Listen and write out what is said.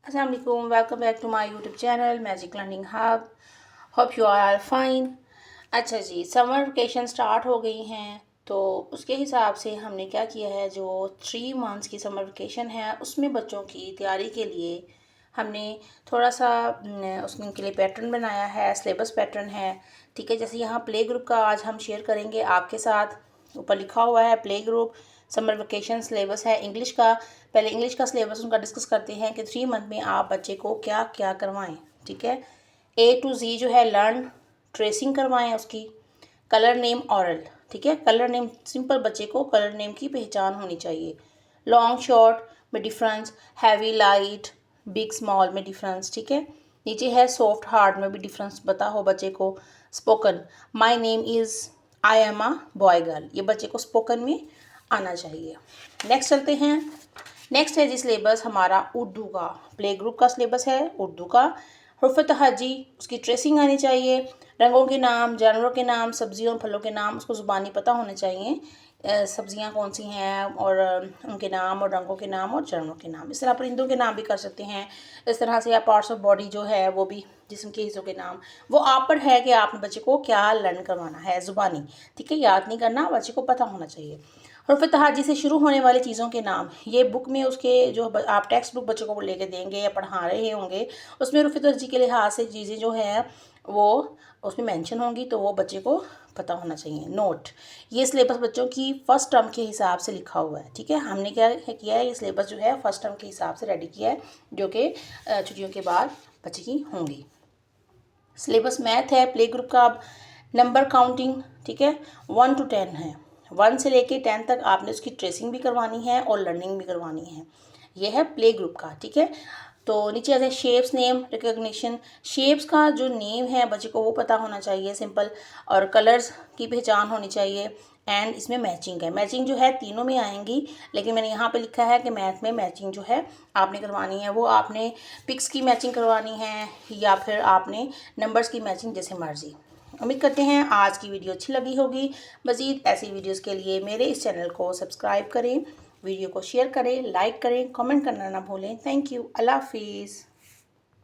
अस्सलाम वालेकुम, welcome back to my YouTube channel magic learning hub. Hope you are fine. अच्छा जी, summer vacation start हो गई हैं, तो उसके हिसाब से हमने क्या किया है, जो 3 मंथ्स की समर वेकेशन है उसमें बच्चों की तैयारी के लिए हमने थोड़ा सा उसके लिए पैटर्न बनाया है, सिलेबस पैटर्न है। ठीक है, जैसे यहाँ प्ले ग्रुप का आज हम शेयर करेंगे आपके साथ। ऊपर लिखा हुआ है play group summer vacation syllabus है इंग्लिश का। पहले इंग्लिश का सिलेबस उनका डिस्कस करते हैं कि 3 मंथ में आप बच्चे को क्या क्या करवाएं। ठीक है, A to Z जो है लर्न, ट्रेसिंग करवाएं उसकी, कलर नेम ऑरल। ठीक है, कलर नेम सिंपल, बच्चे को कलर नेम की पहचान होनी चाहिए। लॉन्ग शॉर्ट में difference, heavy light, big small में डिफरेंस। ठीक है, नीचे है सॉफ्ट हार्ड में भी डिफरेंस पता हो बच्चे को। Spoken, my name is, I am a boy girl, ये बच्चे को स्पोकन में आना चाहिए। नेक्स्ट चलते हैं। नेक्स्ट है जी सिलेबस हमारा उर्दू का, प्ले ग्रुप का सिलेबस है उर्दू का। हुर्फत हाजी, उसकी ट्रेसिंग आनी चाहिए। रंगों के नाम, जानवरों के नाम, सब्जियों फलों के नाम उसको ज़ुबानी पता होने चाहिए। सब्जियां कौन सी हैं और उनके नाम, और रंगों के नाम और जानवरों के नाम। इस तरह परिंदों के नाम भी कर सकते हैं। इस तरह से आप पार्ट्स ऑफ बॉडी जो है वो भी, जिस्म के हिस्सों के नाम, वो आप पर है कि आपने बच्चे को क्या लर्न करवाना है ज़ुबानी। ठीक है, याद नहीं करना, बच्चे को पता होना चाहिए। हरफ हाजी से शुरू होने वाली चीज़ों के नाम, ये बुक में उसके जो आप टेक्स्ट बुक बच्चों को लेके देंगे या पढ़ा रहे होंगे, उसमें हरफ हाजी के लिहाज से चीज़ें जो हैं वो उसमें मेंशन होंगी, तो वो बच्चे को पता होना चाहिए। नोट, ये सिलेबस बच्चों की फ़र्स्ट टर्म के हिसाब से लिखा हुआ है। ठीक है, हमने क्या किया है, ये सिलेबस जो है फर्स्ट टर्म के हिसाब से रेडी किया है, जो कि छुट्टियों के बाद बच्चे की होंगी। सिलेबस मैथ है प्ले ग्रुप का। अब नंबर काउंटिंग, ठीक है, 1 to 10 है। 1 से लेके 10 तक आपने उसकी ट्रेसिंग भी करवानी है और लर्निंग भी करवानी है। यह है प्ले ग्रुप का। ठीक है, तो नीचे आते हैं शेप्स नेम रिकग्निशन। शेप्स का जो नेम है बच्चे को वो पता होना चाहिए सिंपल, और कलर्स की पहचान होनी चाहिए। एंड इसमें मैचिंग है, मैचिंग जो है तीनों में आएंगी, लेकिन मैंने यहाँ पे लिखा है कि मैथ में मैचिंग जो है आपने करवानी है, वो आपने पिक्स की मैचिंग करवानी है या फिर आपने नंबर्स की मैचिंग, जैसे मर्जी। उम्मीद करते हैं आज की वीडियो अच्छी लगी होगी। मज़ीद ऐसी वीडियोस के लिए मेरे इस चैनल को सब्सक्राइब करें, वीडियो को शेयर करें, लाइक करें, कमेंट करना ना भूलें। थैंक यू, अल्लाह हाफिज़।